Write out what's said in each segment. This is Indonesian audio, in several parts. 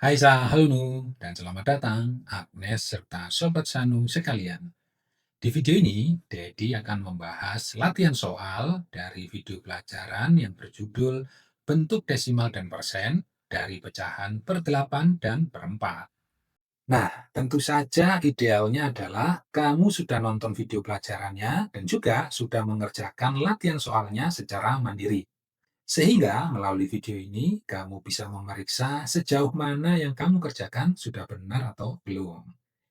Hai Sahanu, dan selamat datang Agnes serta Sobat Sanu sekalian. Di video ini, Dedi akan membahas latihan soal dari video pelajaran yang berjudul Bentuk Desimal dan Persen dari pecahan per 8 dan per 4. Nah, tentu saja idealnya adalah kamu sudah nonton video pelajarannya dan juga sudah mengerjakan latihan soalnya secara mandiri. Sehingga melalui video ini kamu bisa memeriksa sejauh mana yang kamu kerjakan sudah benar atau belum.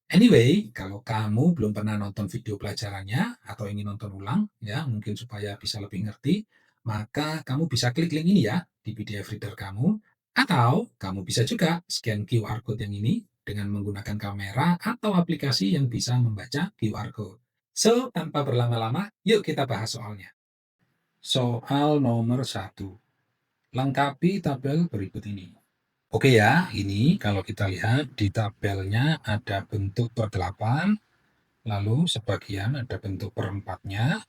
Anyway, kalau kamu belum pernah nonton video pelajarannya atau ingin nonton ulang, ya mungkin supaya bisa lebih ngerti, maka kamu bisa klik link ini ya di PDF reader kamu, atau kamu bisa juga scan QR code yang ini dengan menggunakan kamera atau aplikasi yang bisa membaca QR code. So, tanpa berlama-lama, yuk kita bahas soalnya. Soal nomor 1. Lengkapi tabel berikut ini. Oke ya, ini kalau kita lihat di tabelnya ada bentuk per 8, lalu sebagian ada bentuk per 4-nya,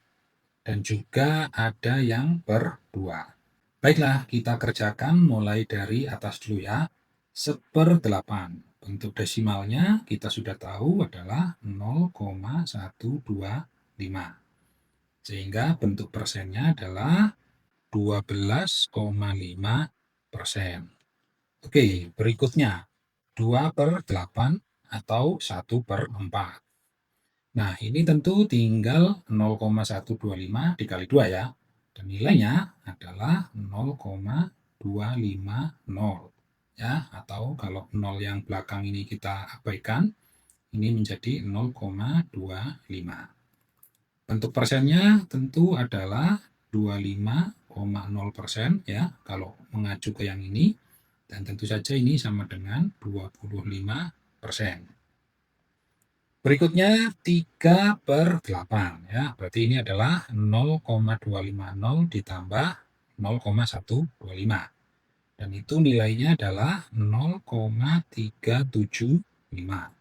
dan juga ada yang per 2. Baiklah, kita kerjakan mulai dari atas dulu ya. 1/8. Bentuk desimalnya kita sudah tahu adalah 0,125. Sehingga bentuk persennya adalah 12,5%. Oke, berikutnya 2/8 atau 1/4. Nah, ini tentu tinggal 0,125 dikali 2 ya. Dan nilainya adalah 0,250 ya, atau kalau 0 yang belakang ini kita abaikan, ini menjadi 0,25. Bentuk persennya tentu adalah 25,0% ya, kalau mengacu ke yang ini. Dan tentu saja ini sama dengan 25%. Berikutnya 3/8 ya, berarti ini adalah 0,250 ditambah 0,125. Dan itu nilainya adalah 0,375.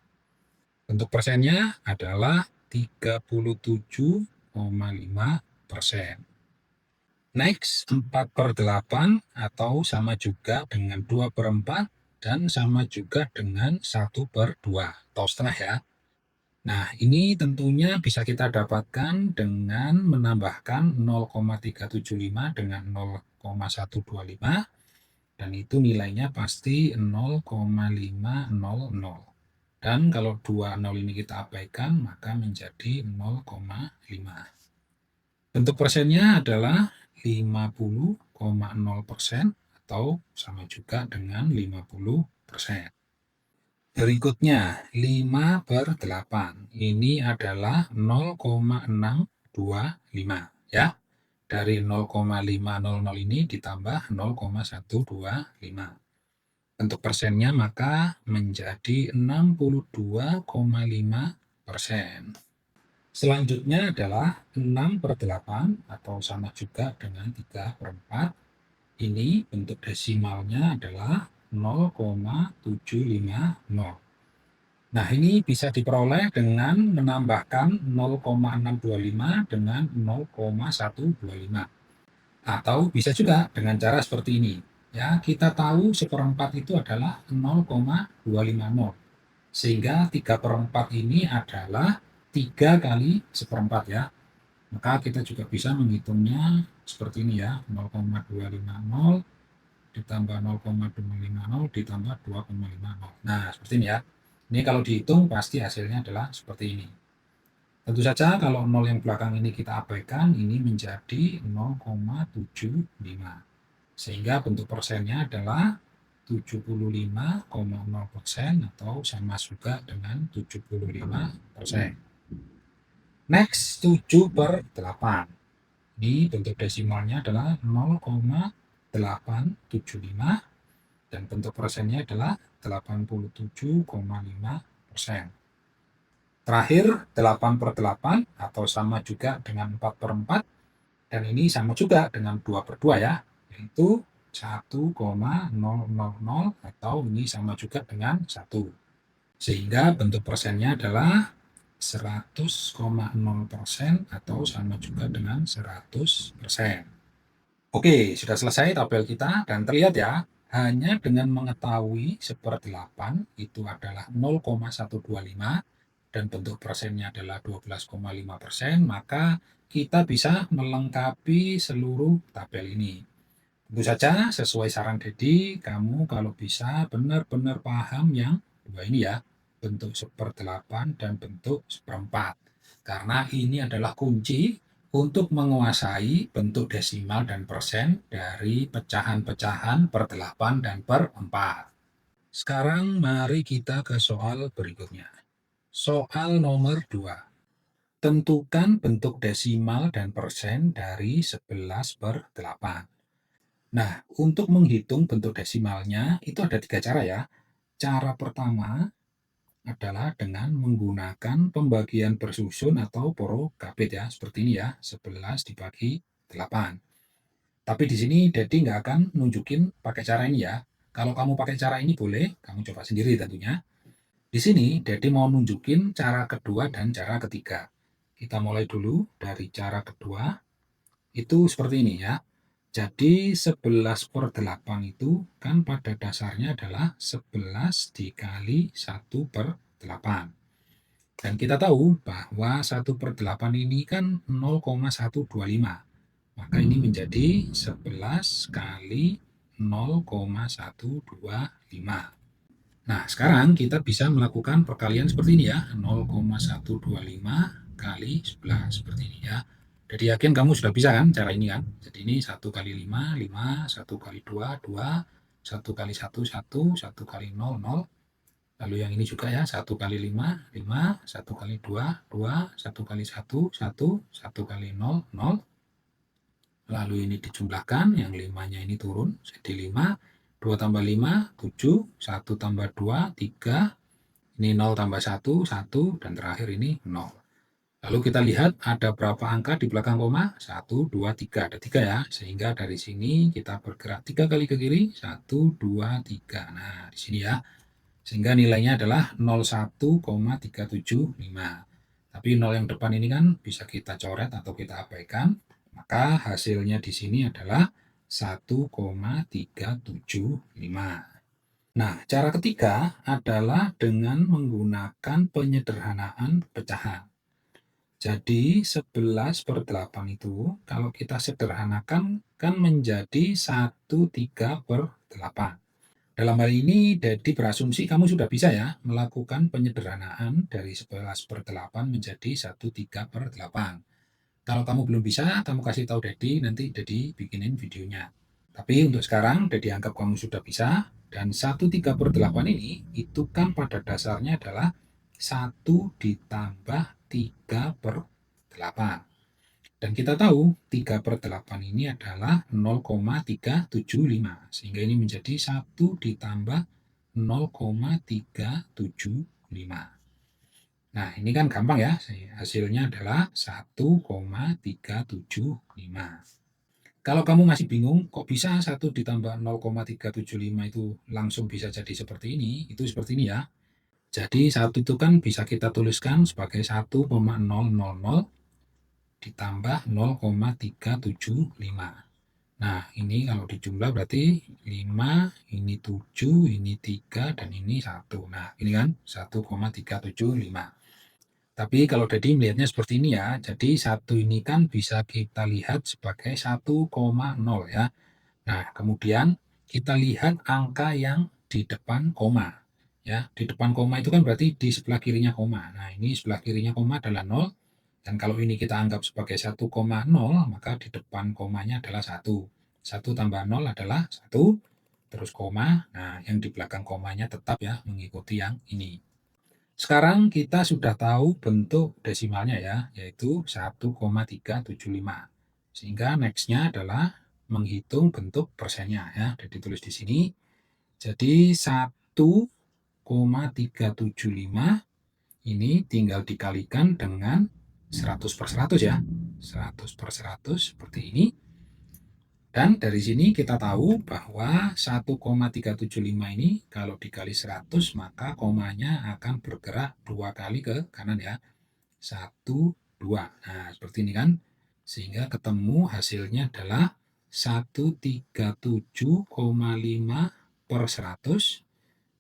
Bentuk persennya adalah 37,5%. Next, 4/8 atau sama juga dengan 2/4 dan sama juga dengan 1/2 atau setengah ya. Nah, ini tentunya bisa kita dapatkan dengan menambahkan 0,375 dengan 0,125 dan itu nilainya pasti 0,500. Dan kalau 20 ini kita abaikan, maka menjadi 0,5. Bentuk persennya adalah 50,0% atau sama juga dengan 50%. Berikutnya 5/8. Ini adalah 0,625 ya. Dari 0,500 ini ditambah 0,125. Bentuk persennya maka menjadi 62,5%. Selanjutnya adalah 6/8 atau sama juga dengan 3/4. Ini bentuk desimalnya adalah 0,750. Nah, ini bisa diperoleh dengan menambahkan 0,625 dengan 0,125. Atau bisa juga dengan cara seperti ini. Ya, kita tahu 1/4 itu adalah 0,250. Sehingga 3/4 ini adalah 3 kali 1/4 ya. Maka kita juga bisa menghitungnya seperti ini ya, 0,250 ditambah 0,250 ditambah 2,50. Nah, seperti ini ya. Ini kalau dihitung pasti hasilnya adalah seperti ini. Tentu saja kalau 0 yang belakang ini kita abaikan, ini menjadi 0,75. Sehingga bentuk persennya adalah 75,0% atau sama juga dengan 75%. Next, 7/8. Ini bentuk desimalnya adalah 0,875 dan bentuk persennya adalah 87,5%. Terakhir 8/8 atau sama juga dengan 4/4 dan ini sama juga dengan 2/2 ya, yaitu 1,000 atau ini sama juga dengan 1. Sehingga bentuk persennya adalah 100,0% atau sama juga dengan 100%. Oke, sudah selesai tabel kita dan terlihat ya, Hanya dengan mengetahui 1/8 itu adalah 0,125 dan bentuk persennya adalah 12,5%, maka kita bisa melengkapi seluruh tabel ini. Tentu saja sesuai saran Dedi, kamu kalau bisa benar-benar paham yang dua ini ya, bentuk 1/8 dan bentuk 1/4. Karena ini adalah kunci untuk menguasai bentuk desimal dan persen dari pecahan-pecahan per 8 dan per 4. Sekarang mari kita ke soal berikutnya. Soal nomor 2. Tentukan bentuk desimal dan persen dari 11/8. Nah, untuk menghitung bentuk desimalnya itu ada 3 cara ya. Cara pertama adalah dengan menggunakan pembagian bersusun atau porogabit ya, seperti ini ya, 11 dibagi 8. Tapi di sini Dedi nggak akan nunjukin pakai cara ini ya. Kalau kamu pakai cara ini boleh, kamu coba sendiri tentunya. Di sini Dedi mau nunjukin cara kedua dan cara ketiga. Kita mulai dulu dari cara kedua. Itu seperti ini ya. Jadi 11/8 itu kan pada dasarnya adalah 11 dikali 1/8. Dan kita tahu bahwa 1/8 ini kan 0,125. Maka ini menjadi 11 kali 0,125. Nah, sekarang kita bisa melakukan perkalian seperti ini ya. 0,125 kali 11 seperti ini ya. Jadi yakin kamu sudah bisa kan cara ini kan. Jadi ini 1 kali 5, 5, 1 kali 2, 2, 1 kali 1, 1, 1 kali 0, 0. Lalu yang ini juga ya, 1 kali 5, 5, 1 kali 2, 2, 1 kali 1, 1, 1 kali 0, 0. Lalu ini dijumlahkan, yang 5-nya ini turun, jadi 5, 2 tambah 5, 7, 1 tambah 2, 3, ini 0 tambah 1, 1, dan terakhir ini 0. Lalu kita lihat ada berapa angka di belakang koma? 1, 2, 3. Ada 3 ya, sehingga dari sini kita bergerak 3 kali ke kiri, 1, 2, 3. Nah, di sini ya. Sehingga nilainya adalah 01,375. Tapi 0 yang depan ini kan bisa kita coret atau kita abaikan. Maka hasilnya di sini adalah 1,375. Nah, cara ketiga adalah dengan menggunakan penyederhanaan pecahan. Jadi 11/8 itu kalau kita sederhanakan kan menjadi 1/3/8. Dalam hal ini Dedi berasumsi kamu sudah bisa ya melakukan penyederhanaan dari 11/8 menjadi 1/3/8. Kalau kamu belum bisa, kamu kasih tahu Dedi, nanti Dedi bikinin videonya. Tapi untuk sekarang Dedi anggap kamu sudah bisa, dan 1/3/8 ini itu kan pada dasarnya adalah 1 ditambah 3/8. Dan kita tahu 3/8 ini adalah 0,375. Sehingga ini menjadi 1 ditambah 0,375. Nah, ini kan gampang ya. Hasilnya adalah 1,375. Kalau kamu masih bingung, kok bisa 1 ditambah 0,375 itu langsung bisa jadi seperti ini? Itu seperti ini ya. Jadi 1 itu kan bisa kita tuliskan sebagai 1,000 ditambah 0,375. Nah, ini kalau dijumlah berarti 5, ini 7, ini 3, dan ini 1. Nah, ini kan 1,375. Tapi kalau Dedi melihatnya seperti ini ya, jadi 1 ini kan bisa kita lihat sebagai 1,0 ya. Nah, kemudian kita lihat angka yang di depan koma. Ya, di depan koma itu kan berarti di sebelah kirinya koma. Nah, ini sebelah kirinya koma adalah 0. Dan kalau ini kita anggap sebagai 1,0, maka di depan komanya adalah 1. 1 tambah 0 adalah 1, terus koma. Nah, yang di belakang komanya tetap ya mengikuti yang ini. Sekarang kita sudah tahu bentuk desimalnya ya, yaitu 1,375. Sehingga next-nya adalah menghitung bentuk persennya ya. Jadi tulis di sini. Jadi 1,375 ini tinggal dikalikan dengan 100/100 ya. 100/100 seperti ini. Dan dari sini kita tahu bahwa 1,375 ini kalau dikali 100 maka komanya akan bergerak 2 kali ke kanan ya. 1, 2. Nah, seperti ini kan. Sehingga ketemu hasilnya adalah 137,5 per 100,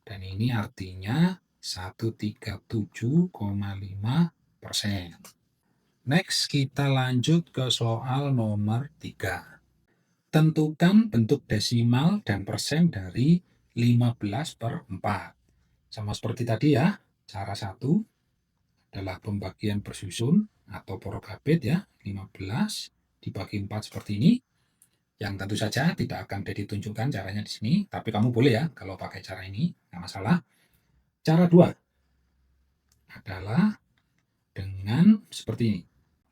dan ini artinya 137,5%. Next, kita lanjut ke soal nomor 3. Tentukan bentuk desimal dan persen dari 15/4. Sama seperti tadi ya, cara satu adalah pembagian bersusun atau porokabet ya, 15 dibagi 4 seperti ini. Yang tentu saja tidak akan ditunjukkan caranya di sini, tapi kamu boleh ya kalau pakai cara ini, nggak masalah. Cara 2 adalah dengan seperti ini.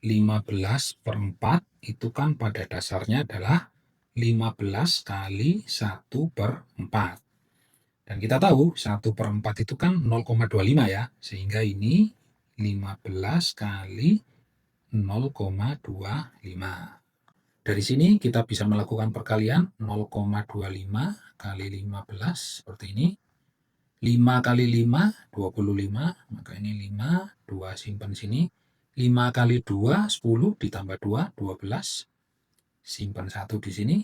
15/4 itu kan pada dasarnya adalah 15 kali 1/4. Dan kita tahu 1/4 itu kan 0,25 ya, sehingga ini 15 kali 0,25. Dari sini kita bisa melakukan perkalian 0,25 kali 15 seperti ini. 5 kali 5, 25, maka ini 5, 2 simpan sini. 5 kali 2, 10, ditambah 2, 12. Simpan 1 di sini.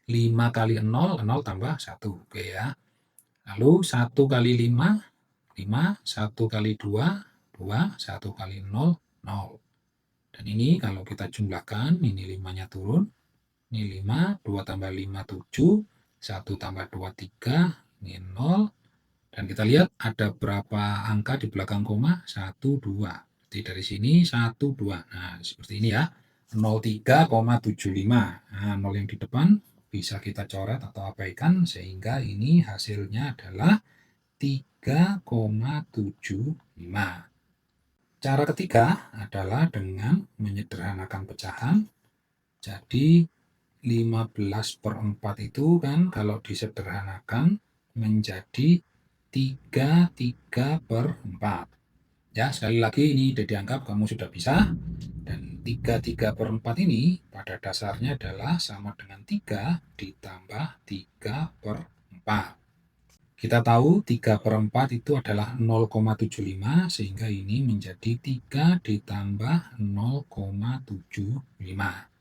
5 kali 0, 0 tambah 1. Oke ya. Lalu 1 kali 5, 5, 1 kali 2, 2, 1 kali 0, 0. Dan ini kalau kita jumlahkan, ini 5-nya turun. Ini 5, 2 tambah 5, 7, 1 tambah 2, 3, ini 0. Dan kita lihat ada berapa angka di belakang koma? 1, 2. Jadi dari sini 1, 2. Nah, seperti ini ya. 03,75. Nah, 0 yang di depan bisa kita coret atau abaikan sehingga ini hasilnya adalah 3,75. Cara ketiga adalah dengan menyederhanakan pecahan. Jadi 15/4 itu kan kalau disederhanakan menjadi 33/4. Ya, sekali lagi ini sudah dianggap kamu sudah bisa. Dan 33/4 ini pada dasarnya adalah sama dengan 3 ditambah 3/4. Kita tahu 3/4 itu adalah 0,75, sehingga ini menjadi 3 ditambah 0,75.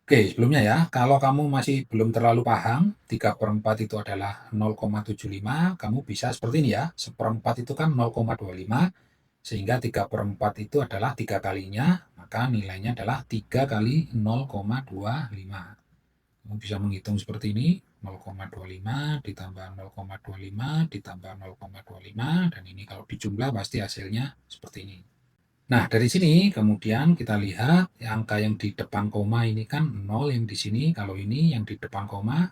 Oke, sebelumnya ya, kalau kamu masih belum terlalu paham, 3/4 itu adalah 0,75, kamu bisa seperti ini ya, seperempat itu kan 0,25, sehingga 3/4 itu adalah 3 kalinya, maka nilainya adalah 3 kali 0,25. Kamu bisa menghitung seperti ini, 0,25 ditambah 0,25 ditambah 0,25, dan ini kalau dijumlah pasti hasilnya seperti ini. Nah, dari sini kemudian kita lihat angka yang di depan koma ini kan 0 yang di sini, kalau ini yang di depan koma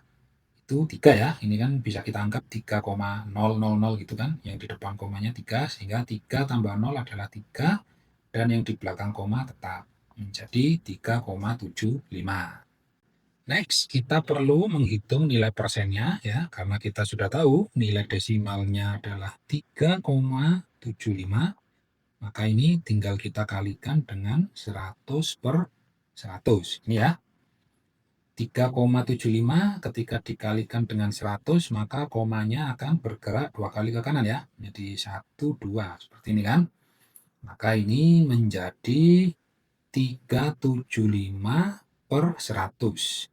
itu 3 ya, ini kan bisa kita anggap 3,000 gitu kan, yang di depan komanya 3, sehingga 3 tambah 0 adalah 3, dan yang di belakang koma tetap menjadi 3,75. Next, kita perlu menghitung nilai persennya ya, karena kita sudah tahu nilai desimalnya adalah 3,75. Maka ini tinggal kita kalikan dengan 100/100. Ini ya, 3,75 ketika dikalikan dengan 100, maka komanya akan bergerak 2 kali ke kanan ya. Jadi 1, 2, seperti ini kan. Maka ini menjadi 375/100.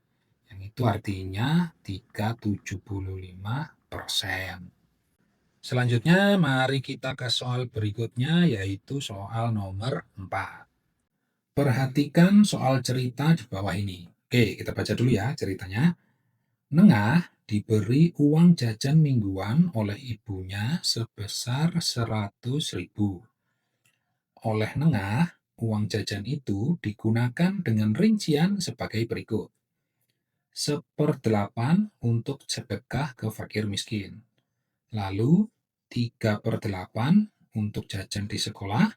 Yang itu artinya 375%. Selanjutnya, mari kita ke soal berikutnya, yaitu soal nomor 4. Perhatikan soal cerita di bawah ini. Oke, kita baca dulu ya ceritanya. Nengah diberi uang jajan mingguan oleh ibunya sebesar 100.000. Oleh Nengah, uang jajan itu digunakan dengan rincian sebagai berikut. 1/8 untuk sedekah ke fakir miskin. Lalu 3/8 untuk jajan di sekolah,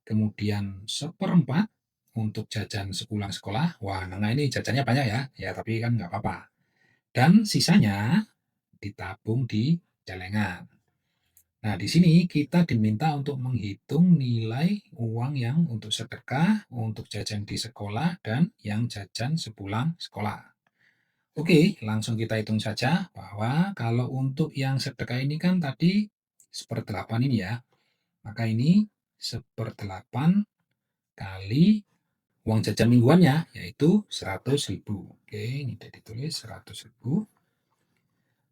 kemudian 1/4 untuk jajan sepulang sekolah. Wah, nah ini jajannya banyak ya, ya tapi kan nggak apa-apa. Dan sisanya ditabung di celengan. Nah, di sini kita diminta untuk menghitung nilai uang yang untuk sedekah, untuk jajan di sekolah, dan yang jajan sepulang sekolah. Oke, langsung kita hitung saja bahwa kalau untuk yang sedekah ini kan tadi 1/8 ini ya. Maka ini 1/8 kali uang jajan mingguannya, yaitu 100.000. Oke, ini sudah ditulis 100.000.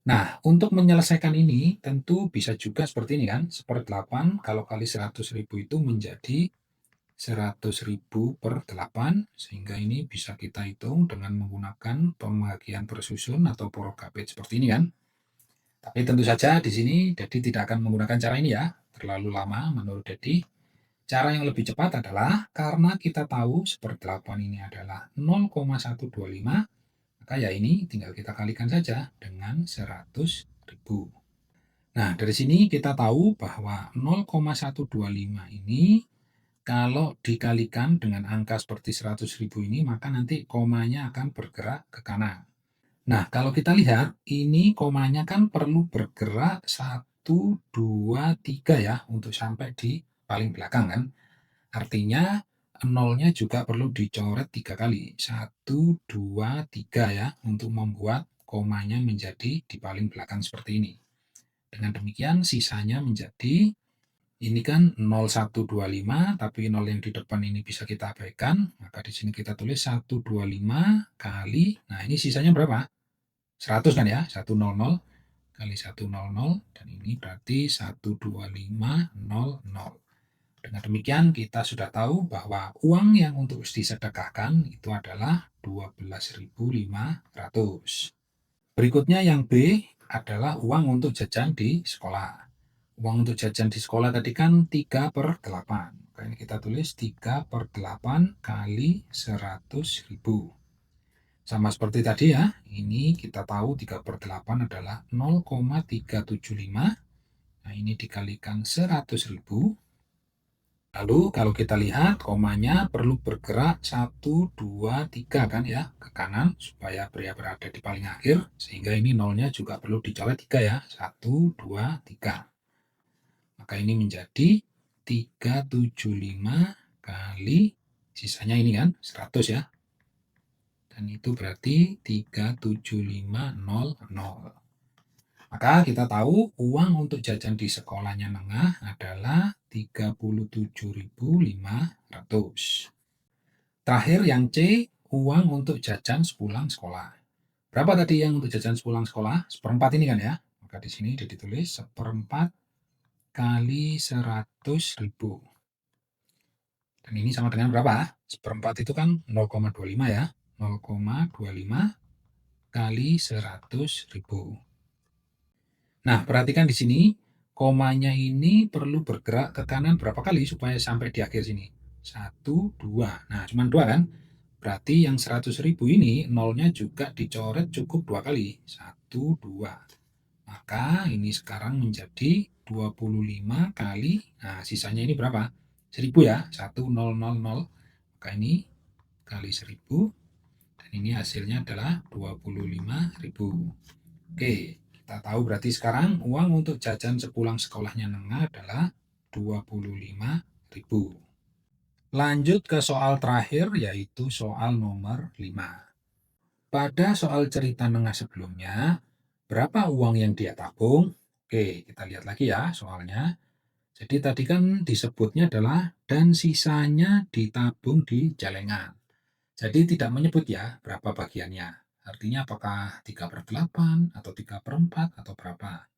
Nah, untuk menyelesaikan ini tentu bisa juga seperti ini kan, 1/8 kalau kali 100.000 itu menjadi 100.000 per 8, sehingga ini bisa kita hitung dengan menggunakan pembagian bersusun atau Prokabit seperti ini kan. Tapi tentu saja di sini Dedi tidak akan menggunakan cara ini ya, terlalu lama menurut Dedi. Cara yang lebih cepat adalah karena kita tahu 1/8 ini adalah 0,125, maka ya ini tinggal kita kalikan saja dengan 100.000. Nah, dari sini kita tahu bahwa 0,125 ini kalau dikalikan dengan angka seperti 100.000 ini, maka nanti komanya akan bergerak ke kanan. Nah, kalau kita lihat, ini komanya kan perlu bergerak 1, 2, 3 ya, untuk sampai di paling belakang kan. Artinya, nolnya juga perlu dicoret 3 kali. 1, 2, 3 ya, untuk membuat komanya menjadi di paling belakang seperti ini. Dengan demikian, sisanya menjadi ini kan 0125, tapi 0 yang di depan ini bisa kita abaikan. Maka di sini kita tulis 125 kali, nah ini sisanya berapa? 100 kan ya, 100 kali 100, dan ini berarti 12500. Dengan demikian kita sudah tahu bahwa uang yang untuk disedekahkan itu adalah 12.500. Berikutnya yang B adalah uang untuk jajan di sekolah. Uang untuk jajan di sekolah tadi kan 3/8. Maka ini kita tulis 3/8 kali 100.000. Sama seperti tadi ya, ini kita tahu 3/8 adalah 0,375. Nah, ini dikalikan 100.000. Lalu kalau kita lihat komanya perlu bergerak 1, 2, 3 kan ya ke kanan supaya pria berada di paling akhir, sehingga ini nolnya juga perlu dicoret 3 ya. 1, 2, 3. Maka ini menjadi 375 kali sisanya ini kan 100 ya. Dan itu berarti 37500. Maka kita tahu uang untuk jajan di sekolahnya Nengah adalah 37.500. Terakhir yang C, uang untuk jajan sepulang sekolah. Berapa tadi yang untuk jajan sepulang sekolah? 1/4 ini kan ya. Maka di sini sudah ditulis 1/4 kali 100.000. Dan ini sama dengan berapa? 1/4 itu kan 0,25 ya. 0,25 kali 100.000. Nah, perhatikan di sini, komanya ini perlu bergerak ke kanan berapa kali supaya sampai di akhir sini? 1, 2. Nah, cuma 2 kan? Berarti yang 100.000 ini nolnya juga dicoret cukup 2 kali. 1, 2. Maka ini sekarang menjadi 25 kali, nah sisanya ini berapa? 1000 ya, 1000. Maka ini kali 1000, dan ini hasilnya adalah 25.000. Oke, kita tahu berarti sekarang uang untuk jajan sepulang sekolahnya Nengah adalah 25.000. Lanjut ke soal terakhir, yaitu soal nomor 5. Pada soal cerita Nengah sebelumnya, berapa uang yang dia tabung? Oke, kita lihat lagi ya soalnya. Jadi tadi kan disebutnya adalah dan sisanya ditabung di celengan. Jadi tidak menyebut ya berapa bagiannya. Artinya apakah 3/8 atau 3/4 atau berapa.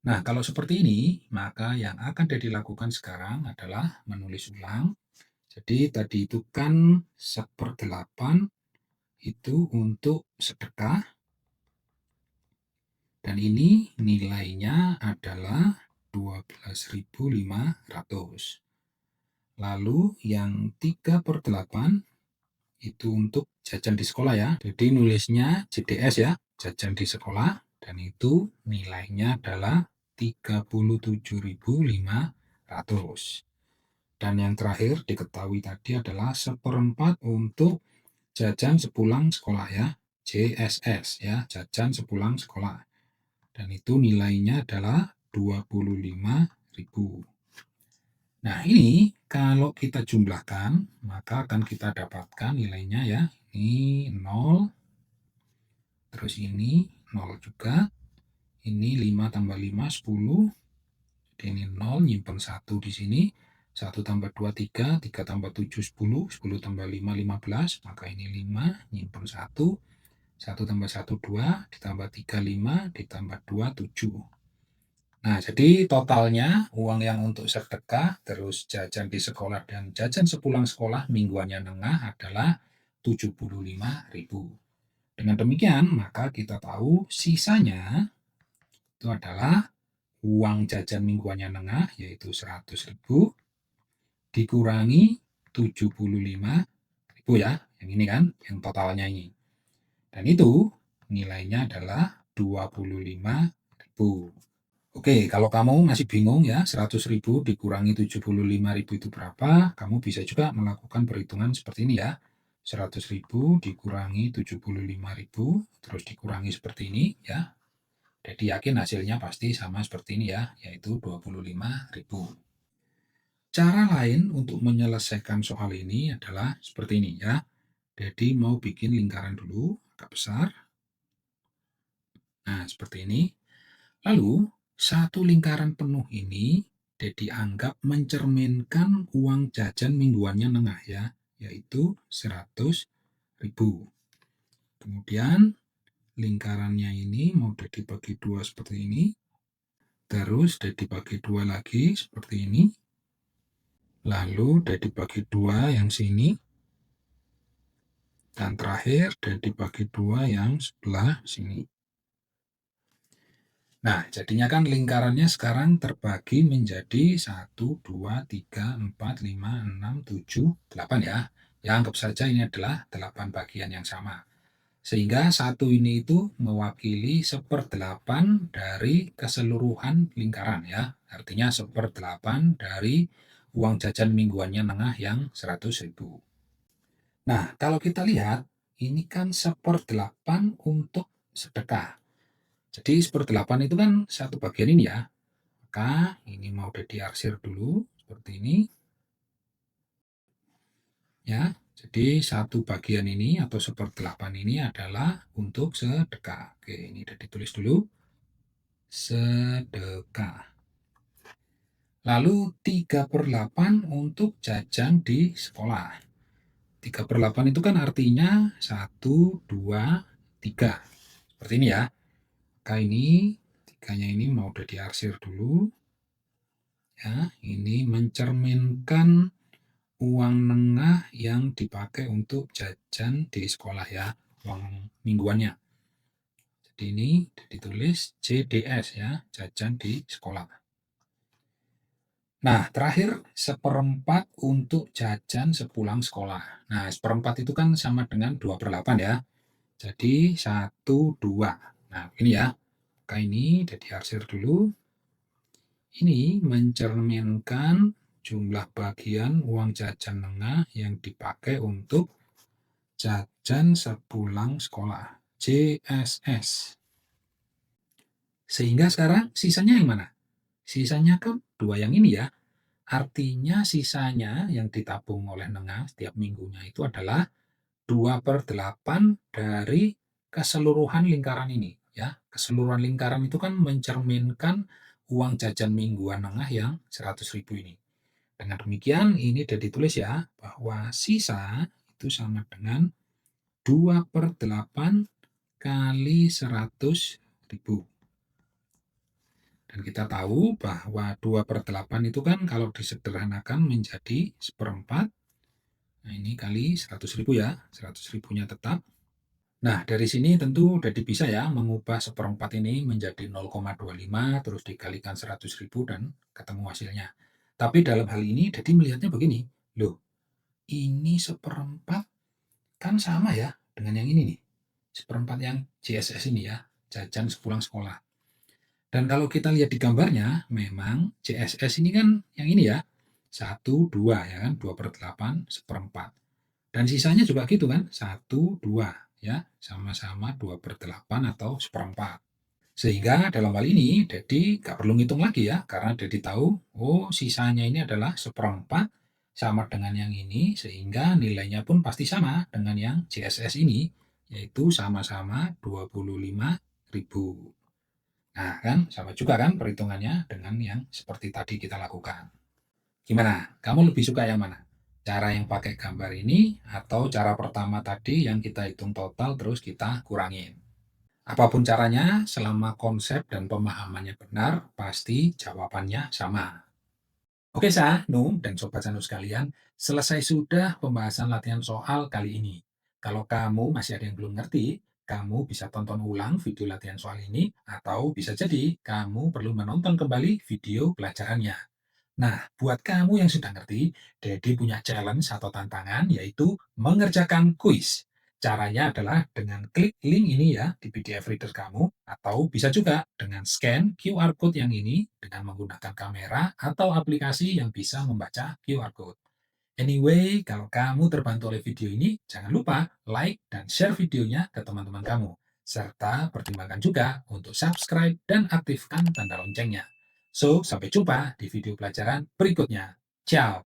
Nah, kalau seperti ini, maka yang akan dilakukan sekarang adalah menulis ulang. Jadi tadi itu kan 1/8 itu untuk sedekah. Dan ini nilainya adalah 12.500. Lalu yang 3/8 itu untuk jajan di sekolah ya. Jadi nulisnya JDS ya, jajan di sekolah. Dan itu nilainya adalah 37.500. Dan yang terakhir diketahui tadi adalah 1/4 untuk jajan sepulang sekolah ya, JSS ya, jajan sepulang sekolah. Dan itu nilainya adalah 25.000. Nah, ini kalau kita jumlahkan, maka akan kita dapatkan nilainya ya. Ini 0, terus ini 0 juga. Ini 5 tambah 5, 10. Jadi ini 0, nyimpen 1 di sini. 1 tambah 2, 3. 3 tambah 7, 10. 10 tambah 5, 15. Maka ini 5, nyimpen 1. 1 tambah 1, 2, ditambah 3, 5, ditambah 2, 7. Nah, jadi totalnya uang yang untuk sedekah, terus jajan di sekolah dan jajan sepulang sekolah mingguannya Nengah adalah 75.000. Dengan demikian, maka kita tahu sisanya itu adalah uang jajan mingguannya Nengah, yaitu 100.000, dikurangi 75.000 ya, yang ini kan, yang totalnya ini. Dan itu nilainya adalah 25.000. Oke, kalau kamu masih bingung ya, 100.000 dikurangi 75.000 itu berapa, kamu bisa juga melakukan perhitungan seperti ini ya. 100.000 dikurangi 75.000, terus dikurangi seperti ini ya. Jadi yakin hasilnya pasti sama seperti ini ya, yaitu 25.000. Cara lain untuk menyelesaikan soal ini adalah seperti ini ya. Jadi mau bikin lingkaran dulu, agak besar. Nah, seperti ini. Lalu, satu lingkaran penuh ini Dedi anggap mencerminkan uang jajan mingguannya Nengah ya, yaitu 100.000. Kemudian lingkarannya ini mau Dedi bagi dua seperti ini. Terus Dedi bagi dua lagi seperti ini. Lalu Dedi bagi dua yang sini. Dan terakhir Dedi bagi dua yang sebelah sini. Nah, jadinya kan lingkarannya sekarang terbagi menjadi 1, 2, 3, 4, 5, 6, 7, 8 ya. Ya, anggap saja ini adalah 8 bagian yang sama. Sehingga satu ini itu mewakili 1/8 dari keseluruhan lingkaran ya. Artinya 1/8 dari uang jajan mingguannya Nengah yang 100.000. Nah, kalau kita lihat, ini kan 1/8 untuk sedekah. Jadi 1/8 itu kan satu bagian ini ya. Maka ini mau diarsir dulu seperti ini. Ya, jadi satu bagian ini atau 1/8 ini adalah untuk sedekah. Oke, ini udah ditulis dulu. Sedekah. Lalu 3/8 untuk jajan di sekolah. 3/8 itu kan artinya 1, 2, 3. Seperti ini ya. Maka ini, tiganya ini mau udah diarsir dulu. Ya, ini mencerminkan uang Nengah yang dipakai untuk jajan di sekolah ya, uang mingguannya. Jadi ini ditulis JDS ya, jajan di sekolah. Nah, terakhir 1/4 untuk jajan sepulang sekolah. Nah, 1/4 itu kan sama dengan 2/8 ya. Jadi 1, 2. Nah, ini ya. Maka ini jadi arsir dulu. Ini mencerminkan jumlah bagian uang jajan Nengah yang dipakai untuk jajan sepulang sekolah, JSS. Sehingga sekarang sisanya yang mana? Sisanya kan dua yang ini ya. Artinya sisanya yang ditabung oleh Nengah setiap minggunya itu adalah 2/8 dari keseluruhan lingkaran ini ya. Keseluruhan lingkaran itu kan mencerminkan uang jajan mingguan Nengah yang 100.000 ini. Dengan demikian ini sudah ditulis ya bahwa sisa itu sama dengan 2/8 kali 100.000. Dan kita tahu bahwa 2/8 itu kan kalau disederhanakan menjadi 1/4. Nah, ini kali 100.000 ya, 100.000-nya tetap. Nah, dari sini tentu udah bisa ya mengubah 1/4 ini menjadi 0,25 terus dikalikan 100.000 dan ketemu hasilnya. Tapi dalam hal ini jadi melihatnya begini, loh ini 1/4 kan sama ya dengan yang ini nih. 1/4 yang JSS ini ya, jajan sepulang sekolah. Dan kalau kita lihat di gambarnya, memang JSS ini kan yang ini ya, 1, 2 ya kan, 2/8, 1/4. Dan sisanya juga gitu kan, 1, 2 ya, sama-sama 2/8 atau 1/4. Sehingga dalam hal ini Dedi nggak perlu ngitung lagi ya, karena Dedi tahu, oh sisanya ini adalah 1/4 sama dengan yang ini, sehingga nilainya pun pasti sama dengan yang JSS ini, yaitu sama-sama 25.000. Nah kan, sama juga kan perhitungannya dengan yang seperti tadi kita lakukan. Gimana? Kamu lebih suka yang mana? Cara yang pakai gambar ini atau cara pertama tadi yang kita hitung total terus kita kurangin? Apapun caranya, selama konsep dan pemahamannya benar, pasti jawabannya sama. Oke, Nung dan Sobat Sanu sekalian, selesai sudah pembahasan latihan soal kali ini. Kalau kamu masih ada yang belum ngerti, kamu bisa tonton ulang video latihan soal ini, atau bisa jadi kamu perlu menonton kembali video pelajarannya. Nah, buat kamu yang sudah ngerti, Dedi punya challenge atau tantangan, yaitu mengerjakan kuis. Caranya adalah dengan klik link ini ya di PDF Reader kamu, atau bisa juga dengan scan QR Code yang ini dengan menggunakan kamera atau aplikasi yang bisa membaca QR Code. Anyway, kalau kamu terbantu oleh video ini, jangan lupa like dan share videonya ke teman-teman kamu. Serta pertimbangkan juga untuk subscribe dan aktifkan tanda loncengnya. So, sampai jumpa di video pelajaran berikutnya. Ciao!